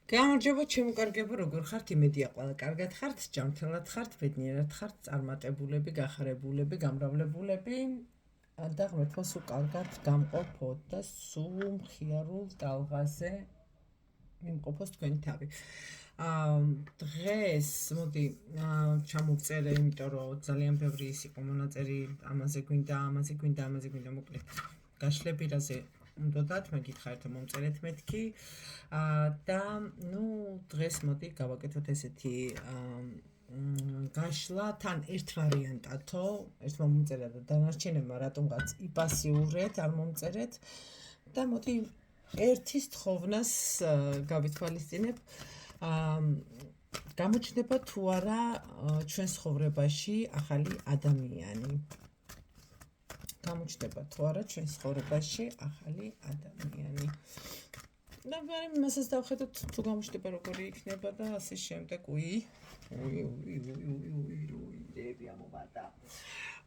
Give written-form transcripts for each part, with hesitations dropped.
გამარჯობა ჩემო კარგებო, როგორ ხართ? იმედია ყველა კარგად ხართ, ჯანმრთელად ხართ, ბედნიერად ხართ, წარმატებულები, გახარებულები, გამრავლებულები და ღმერთმა სულ კარგად დამყოფოთ და სულ მხიარულ ტალღაზე იმყოფოს თქვენი თავი. დღეს მოდი ჩამოვწერე, იმიტომ რომ ძალიან ბევრი ის იყო მონაწერი, ამაზე გვინდა, მოკლედ გაშლები რაზე უნდათ, მე გითხარით მომწერეთ მეთქი და დღეს მოდი გავაკეთოთ ესეთი გაშლა თან ერთ ვარიანტათო, ერთ მომწერა და დანარჩენებმა რატომღაც იპასიურეთ, არ მომწერეთ და მოდი ერთის თხოვნას გავითვალისწინებ. გამოჩნდება თუ არა ჩვენს ცხოვრებაში ახალი ადამიანი. გამოჩნდება თუ არა ჩვენს ცხოვრებაში ახალი ადამიანი. და მასაც დავხედოთ თუ გამოჩნდება როგორი იქნება და ასე შემდეგ. დები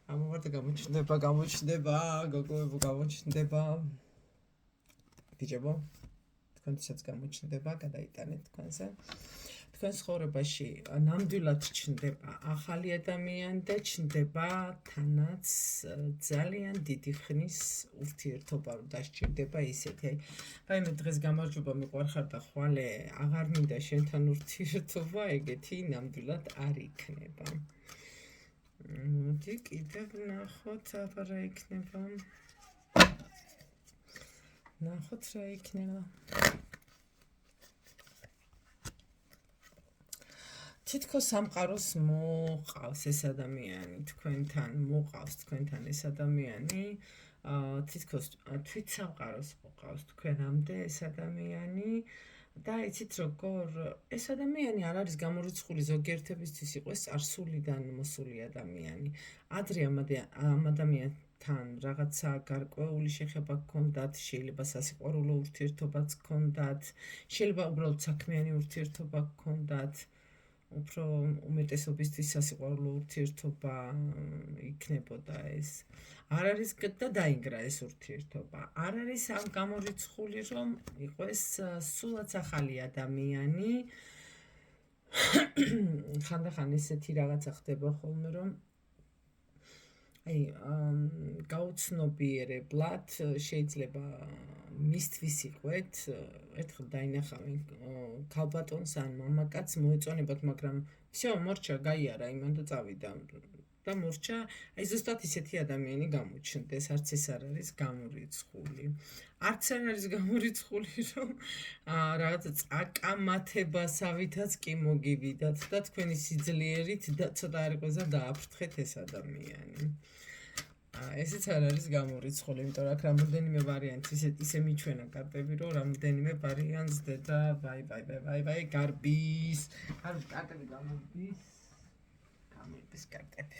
ამოვარდა გამოჩნდება, გოგოებო გამოჩნდება. ბიჭებო, თქვენთვისაც გამოჩნდება, გადაიტანეთ თქვენზე. თქვენ ცხოვრებაში ნამდვილად ჩნდება ახალი ადამიანი და ჩნდება თანაც ძალიან დიდი ხნის ურთიერთობა რომ დასჭირდება ისეთი. აი მე დღეს გამარჯობა მიყვარხარ და ხვალე აღარ მინდა შენთან ურთიერთობა, ეგეთი ნამდვილად არ იქნება. მოდი კიდევ ნახოთ აბა რა იქნება. ნახოთ რა იქნება. თითქოს სამყაროს მოყავს ეს ადამიანი თქვენთან, მოყავს თქვენთან ეს ადამიანი, თითქოს თვით სამყაროს მოყავს თქვენამდე ეს ადამიანი და იცით როგორ ეს ადამიანი არ არის გამორიცხული ზოგიერთებისთვის იყო ეს წარსულიდან მოსული ადამიანი. ადრე ამ ადამიანთან რაღაცა გარკვეული შეხება გქონდათ, შეიძლება სასიყვარულო ურთიერთობაც გქონდათ, შეიძლება უბრალოდ საქმიანი ურთიერთობა გქონდათ. უფრო უმეტესობისთვის სასიყვარულო ურთიერთობა იქნებოდა ეს. არ არის და დაინგრა ეს ურთიერთობა. არ არის ამ გამორიცხული რომ იყო ეს სულაც ახალი ადამიანი. ხანდახან ესეთი რაღაცა ხდება ხოლმე რომ გაუცნობიერებლად შეიძლება მისთვის იყვეთ, ერთხელ დაინახავენ ქალბატონს ან მამაკაცს მოეწონებათ, მაგრამ всё, მორჩა, გაიარა იმან და წავიდა. და მორჩა, აი ზუსტად ისეთი ადამიანი გამოჩნდეს, არც ეს არ არის გამორიცხული. არც არ არის გამორიცხული, რომ რაღაცა წაკამათებასავითაც კი მოგივიდათ და თქვენი სიძლიერით და ცოტა არ იყოს და დააფრთხეთ ეს ადამიანი. ესეც არ არის გამორიცხული, იმიტომ რომ აქ რამოდენიმე ვარიანტი ისე მიჩვენა კარტები, რომ რამოდენიმე ვარიანტს დედა, ვაი, გარბის კარტები გამორბის კარტები.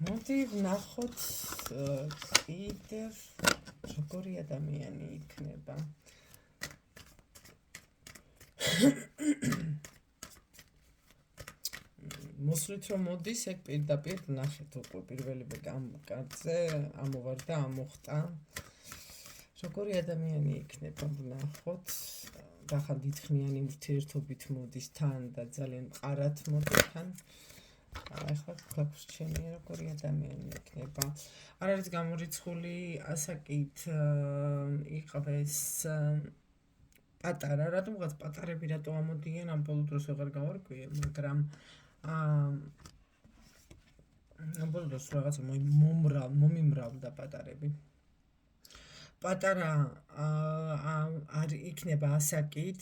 მოდი ვნახოთ კიდევ როგორი ადამიანი იქნება. მოსვლით რომ მოდის, ეგ პირდაპირ ვნახეთ უკვე პირველივე კარტზე ამოვარდა, ამოხტა. როგორი ადამიანი იქნება, ვნახოთ. რახან დიდხნიანი ურთიერთობით მოდის თან და ძალიან მყარად მოდის თან. ახლა გაგვრჩენია როგორი ადამიანი იქნება. არ არის გამორიცხული, ასაკით იყავეს პატარა, რატომღაც პატარები რატო ამოდიან, ამ ბოლო დროს ვეღარ გავარკვიე, მაგრამ ბოლო დროს რაღაცა მომიმრავლდა პატარები. პატარა არ იქნება ასაკით,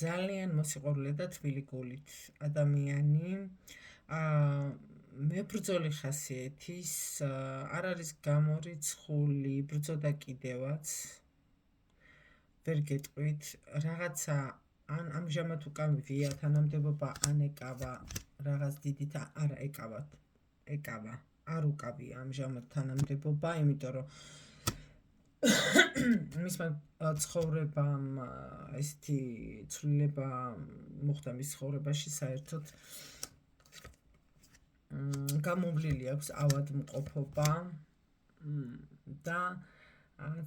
ძალიან მოსიყვარულე და თბილი გულით ადამიანი. მებრძოლი ხასიეთის, არ არის გამორიცხული, ბრძოდა კიდევაც. ვერ გეტყვით, რაღაცა ან ამჟამად უკან ვია თანამდებობა, ან ეკავა რაღაც დიდით, არა ეკავა, არ უკავია ამჟამად თანამდებობა, იმიტომ რომ მისმა ცხოვრებამ ესეთი ცვლილება მოხდა მის ცხოვრებაში საერთოდ გამოვლილი აქვს ავადმყოფობა და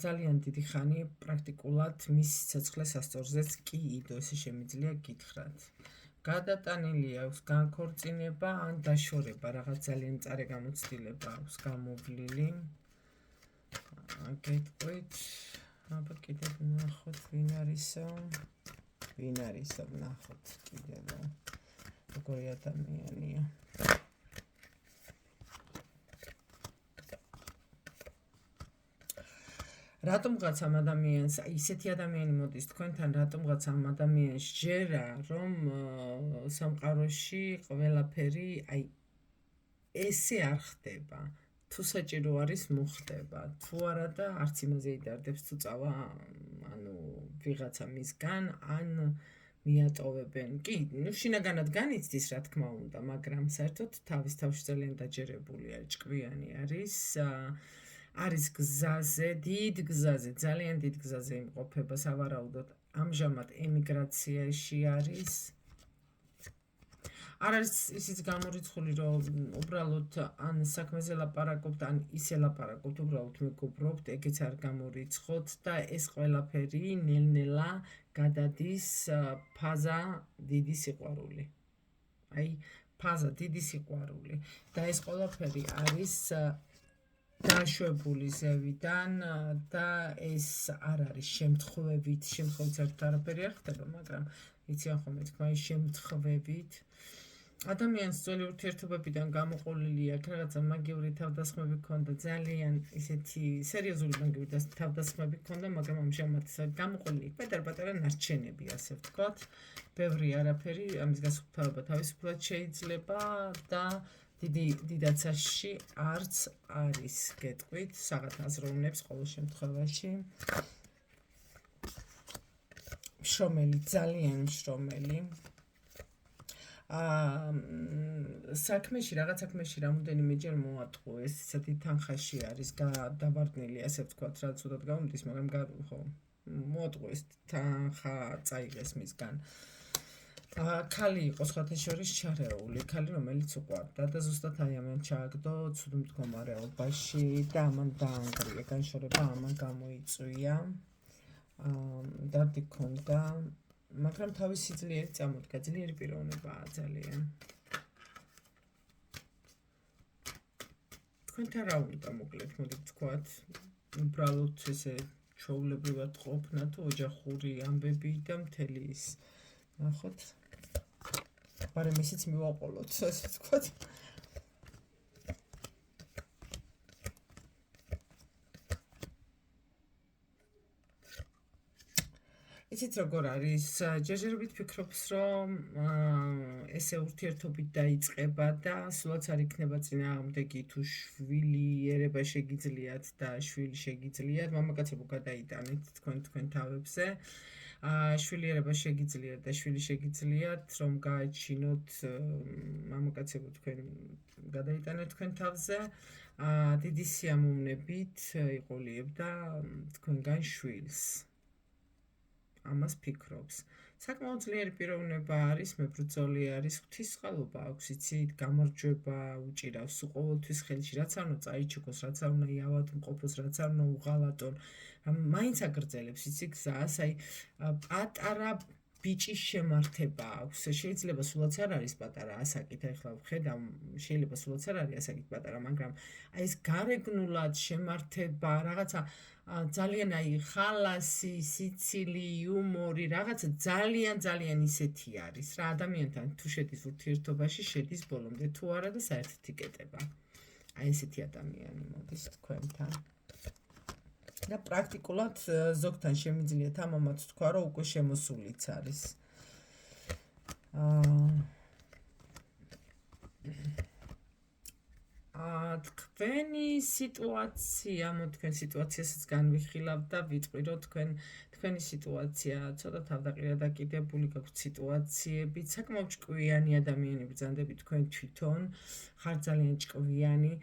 ძალიან დიდი ხანი პრაქტიკულად მის სიცოცხლე სასწორზეც კი იდო, ესე შემიძლია გითხრათ. გადატანილი აქვს განქორწინება ან დაშორება, რაღაც ძალიან მწარე გამოცდილება აქვს გამოვლილი. გეტყვით, აბა კიდევ ვნახოთ ვინ არისო. ვნახოთ კიდევ როგორი ადამიანია. რატომღაც ამ ადამიანს, ისეთი ადამიანი მოდის თქვენთან, რატომღაც ამ ადამიანს ჯერა, რომ სამყაროში ყველაფერი ესე არ ხდება. თუ საჭირო არის მოხდება, თუ არა და არც იმაზე იდარდებს თუ წავა, ანუ ვიღაცა მისგან, ან მიატოვებენ. კი, შინაგანად განიცდის, რა თქმა უნდა, მაგრამ საერთოდ თავის თავში ძალიან დაჯერებული არის, ჭკვიანი არის გზაზე, დიდ გზაზე, ძალიან დიდ გზაზე იმყოფება, სავარაუდოდ ამჟამად ემიგრაციაში არის. არ არის ისიც გამორიცხული, რომ უბრალოდ ან საქმეზე ლაპარაკობთ, ან ისე ლაპარაკობთ, უბრალოდ მეგობრობთ, ეგეც არ გამორიცხოთ და ეს ყველაფერი ნელ-ნელა გადადის ფაზა დიდი სიყვარული. აი, ფაზა დიდი სიყვარული და ეს ყველაფერი არის დაშვებული ზევიდან და ეს არ არის შემთხვევით საერთოდ არაფერი არ ხდება, მაგრამ იციან ხოლმე თქვა ის შემთხვევით ადამიანს ძველი ურთიერთობებიდან გამოყოლილი აქვს რაღაცა მაგიური თავდასხმები ქონდა, ძალიან ისეთი სერიოზული მაგიური თავდასხმები ქონდა, მაგრამ ამჟამად გამოყოლილი პატარ-პატარა ნარჩენები, ასე ვთქვათ. ბევრი არაფერი, ამის გასუფთავება თავისუფლად შეიძლება და დიდაცაში არც არის, გეტყვით, საღათ აზროვნებს ყოველ შემთხვევაში. მშრომელი, ძალიან მშრომელი. რაღაც საქმეში რამოდენიმეჯერ მოატყო, ეს ისეთი თანხაში არის დავარდნილი, ასე ვთქვათ, რაც უდად გამომდის, მაგრამ ხო, მოატყო ეს თანხა წაიღეს მისგან. ქალი იყო სხვათა შორის ჩარეული, ქალი რომელიც უყვარდა და ზუსტად აი ამან ჩააგდო ცუდ მდგომარეობაში და ამან დაანგრია, განშორება ამან გამოიწვია. დარდი ჰქონდა, მაგრამ თავისი ძლიერი წამოდგა, ძლიერი პიროვნებაა ძალიან. თქვენთან რა უნდა მოკლედ, მოდით ვთქვათ, უბრალოდ ესე ჩვეულებრივად ყოფნა თუ ოჯახური ამბები და მთელი ის. ნახოთ. მაგრამ ისიც მივაყოლოთ, ასე ვთქვათ. იცით როგორ არის, ჯერჯერობით ფიქრობს, რომ ესე ურთიერთობით დაიწყება და სულაც არ იქნება წინააღმდეგი თუ შვილი ერება შეგიძლიათ და შვილი შეგიძლიათ, მამაკაცებო გადაიტანეთ თქვენ თავებზე. შვილი ერება შეგიძლიათ და შვილი შეგიძლიათ, რომ გააჩინოთ მამაკაცებო თქვენ გადაიტანეთ თქვენ თავზე. დიდი სიამოვნებით იყოლიებდა თქვენგან შვილს. ამას ფიქრობს. საკმაოდ ძლიერი პიროვნება არის, მებრძოლი არის, ღვთისმშობლობა აქვს, იცით, გამარჯვება უჭირავს ყოველთვის ხელში, რაც არ უნდა წაიჩუქოს, რაც არ უნდა იავადმყოფოს, რაც არ უნდა უღალატონ. მაინც აგრძელებს, იცი გზას, აი პატარა ბიჭის შემართება აქვს. შეიძლება სულაც არ არის პატარა ასაკით, ახლა ვხედავ, შეიძლება სულაც არ არის ასაკით პატარა, მაგრამ აი ეს გარეგნულად შემართება, რაღაცა ძალიან აი ხალასი, სიცილი, იუმორი, რაღაცა ძალიან ისეთი არის რა, ადამიანთან თუ შედის ურთიერთობაში, შედის ბოლომდე, თუ არა და საერთოდ იკეტება. აი ესეთი ადამიანი მოდის თქვენთან. და პრაქტიკულად ზოგთან შემიძლიათ ამამაც თქვა, რომ უკვე შემოსულიც არის. თქვენი სიტუაცია, თქვენ სიტუაციასაც განვიხილავ და ვიტყვი, რომ თქვენი სიტუაცია ცოტა თავდაყირადაკიდებული გაქვთ სიტუაციებით, საკმაოდ ჭკვიანი ადამიანი ბრძანდებით თქვენ თვითონ, ხარ ძალიან ჭკვიანი.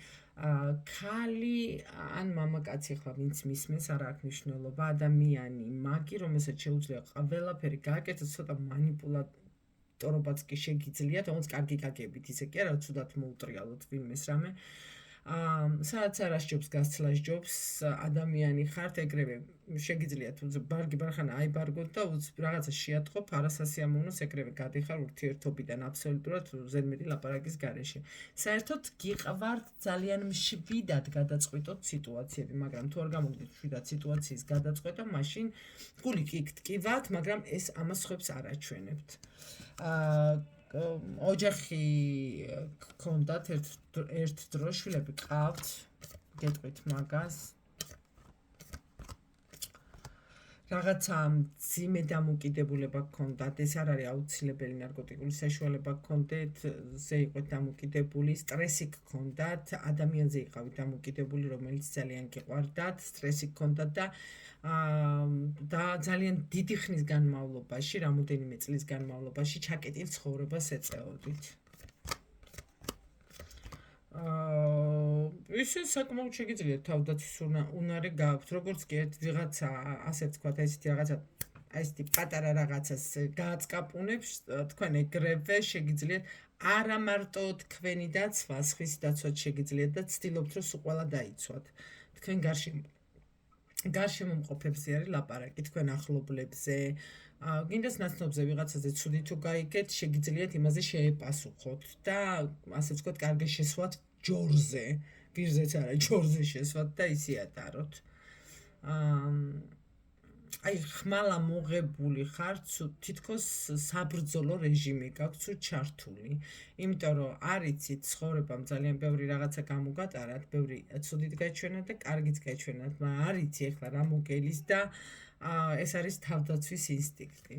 ქალი ან მამაკაცი, ახლა ვინც მისმენს, არ აქვს მნიშვნელობა, ადამიანი, მაგი, რომელსაც შეუძლია ყველაფერი გააკეთოს, ცოტა მანიპულატორობაც კი შეგიძლიათ, თუმცა კარგი გაგებით, ისე კი არა, ცუდად მოუტრიალოთ ვინმეს რამე. სადაც არ ასჯობს გასცლას ჯობს ადამიანი ხართ ეგრევე შეგიძლიათ ბარგი ბარხანა აიბარგოთ და რაღაცა შეატყობ არასასიამოვნოს ეგრევე გადიხარ ურთიერთობიდან აბსოლუტურად ზედმეტი ლაპარაკის გარეშე საერთოდ გიყვართ ძალიან მშვიდად გადაწყვიტოთ სიტუაციები მაგრამ თუ არ გამოგდით მშვიდად სიტუაციის გადაწყვეტა მაშინ გული კი გტკივათ მაგრამ ეს ამას ხვებს არ აჩვენებთ ოჯახი გქონდათ ერთ დროს შვილები ყავთ გეტყვით მაგას რაღაცა მძიმე დამოკიდებულება გქონდათ ეს არ არის აუცილებელი ნარკოტიკული საშუალება გქონდეთ ზე იყოთ დამოკიდებული სტრესი გქონდათ ადამიანზე იყავით დამოკიდებული რომელიც ძალიან გიყვარდათ სტრესი გქონდათ და ძალიან დიდი ხნის განმავლობაში რამოდენიმე წლის განმავლობაში ჩაკეტილ ცხოვრებას ეწეოდით ისე საკმაოდ შეგიძლიათ თავდაცვის უნარი გააქვთ როგორც კი ერთ ვიღაცა ასე ვთქვათ ესეთი რაღაცა ესეთი პატარა რაღაცას გააწყაპუნებს თქვენ ეგრევე შეგიძლიათ არა მარტო თქვენი დაცვა სხვის დაცვაც შეგიძლიათ და ცდილობთ რომ სულ ყველა დაიცვათ თქვენ გარშემო მყოფებზე არის ლაპარაკი თქვენ ახლობლებზე გინდას ნაცნობზე ვიღაცაზე ცუდი თუ გაიგეთ შეგიძლიათ იმაზე შეეპასუხოთ და ასე ვთქვათ კარგი შესვათ ჯორზე ვირზეც არა ჯორზე შესვათ და ისი ატაროთ აი ხმალა მოღებული ხართ თითქოს საბრძოლო რეჟიმი გაქვთ ჩართული იმიტომ რომ არიცით ცხოვრებამ ძალიან ბევრი რაღაცა გამოგატარათ ბევრი ცუდით გაჩვენათ და კარგიც გაჩვენათ მაგრამ არიცი ეხლა რა მოგელის და ეს არის თავდაცვის ინსტინქტი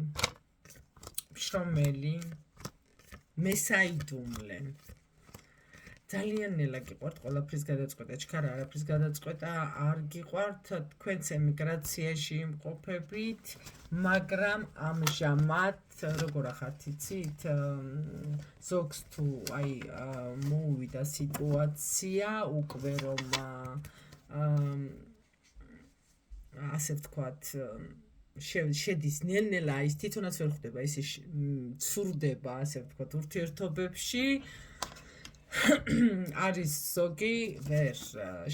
შრომელი მესაიდუმლე ძალიან ნელა გიყვართ ყველაფრის გადაწყვეტა ჩქარა არაფრის გადაწყვეტა არ გიყვართ თქვენც ემიგრაციაში იმყოფებით მაგრამ ამჟამად როგორ ახართ იცით ზოგს თუ აი მოუვიდა სიტუაცია უკვე რომ ასე ვთქვათ შედის ნელ-ნელა ის თვითონაც ვერ ხვდება ისე ცურდება ასე ვთქვათ ურთიერთობებში არის ზოგი ვერ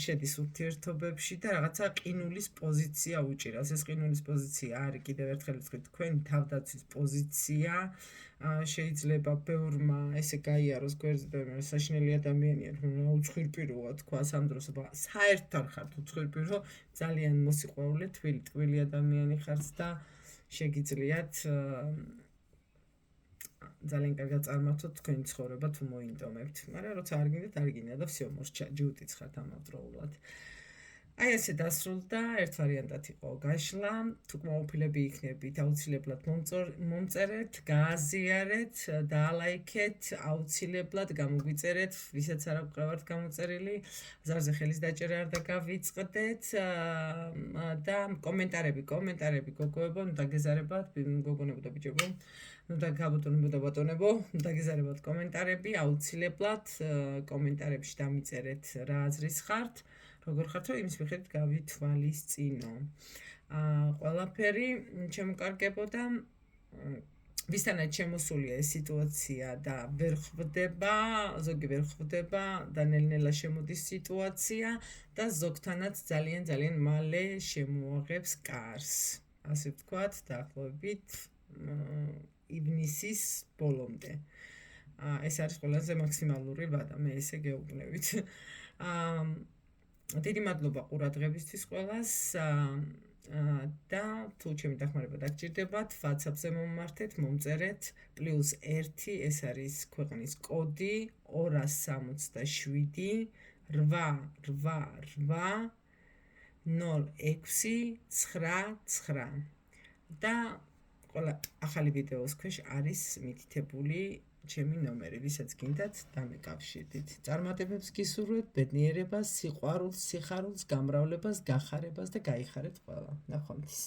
შედის ურთიერთობებში და რაღაცა ყინულის პოზიცია უჭირავს ეს ყინულის პოზიცია არის კიდევ ერთხელ ვთქვით თქვენი თავდაცვის პოზიცია შეიძლება ბევრმა ესე გაიაროს გვერდზე და საშინელი ადამიანია რომ უცხირპიროა თქვა ამ დროს საერთოდ არ ხართ უცხირპირო ძალიან მოსიყვარულე თბილი ადამიანი ხართ და შეგიძლიათ ძალიან კარგად წარმართოთ თქვენი ცხოვრება თუ მოინდომებთ, მაგრამ როცა არ გინდათ, არ გინდა და всё მორჩა ჯიუტიც ხართ ამავდროულად. აი ესე დასრულდა, ერთ ვარიანტად იყო გაშლა, თუ კმაყოფილები იქნებით, აუცილებლად მომწერეთ, გააზიარეთ, დაალაიქეთ, აუცილებლად გამოგვიწერეთ, ვისაც არ აგვყევართ გამოწერილი, ზარზე ხელის დაჭერა არ დაგავიწყდეთ და კომენტარები გოგოებო, ნუ დაგეზარებათ, გოგონებო და ბიჭებო. ნუ დაგაბატონებო და ბატონებო, დაგეზარებათ კომენტარები, აუცილებლად კომენტარებში დამიწერეთ რა აზრის ხართ, როგორ ხართ, რომ იმის მიხედვით გავითვალისწინო. ყველაფერი შემოკარგებოდა, ვისთანაც შემოსულია ეს სიტუაცია და ვერ ხვდება, ზოგი ვერ ხვდება და ნელ-ნელა შემოდის სიტუაცია და ზოგთანაც ძალიან მალე შემოაღებს კარს. ასე ვთქვათ, დაახლოებით ივნისის ბოლომდე. ეს არის ყველაზე მაქსიმალური ვადა, მე ესე გეუბნებით. დიდი მადლობა ყურადღებისთვის ყველას და თუ ჩემი დახმარება დაგჭირდებათ, WhatsApp-ზე მომმართეთ, მომწერეთ +1 ეს არის ქვეყნის კოდი 267 888 0699 და ყველა ახალი ვიდეოს ქვეშ არის მითითებული ჩემი ნომერი, ვისაც გინდათ დამეკავშირდით. წარმატებებს გისურვებთ, ბედნიერებას, სიყვარულს, სიხარულს, გამრავლებას, გახარებას და გაიხარეთ ყველა. ნახვამდის.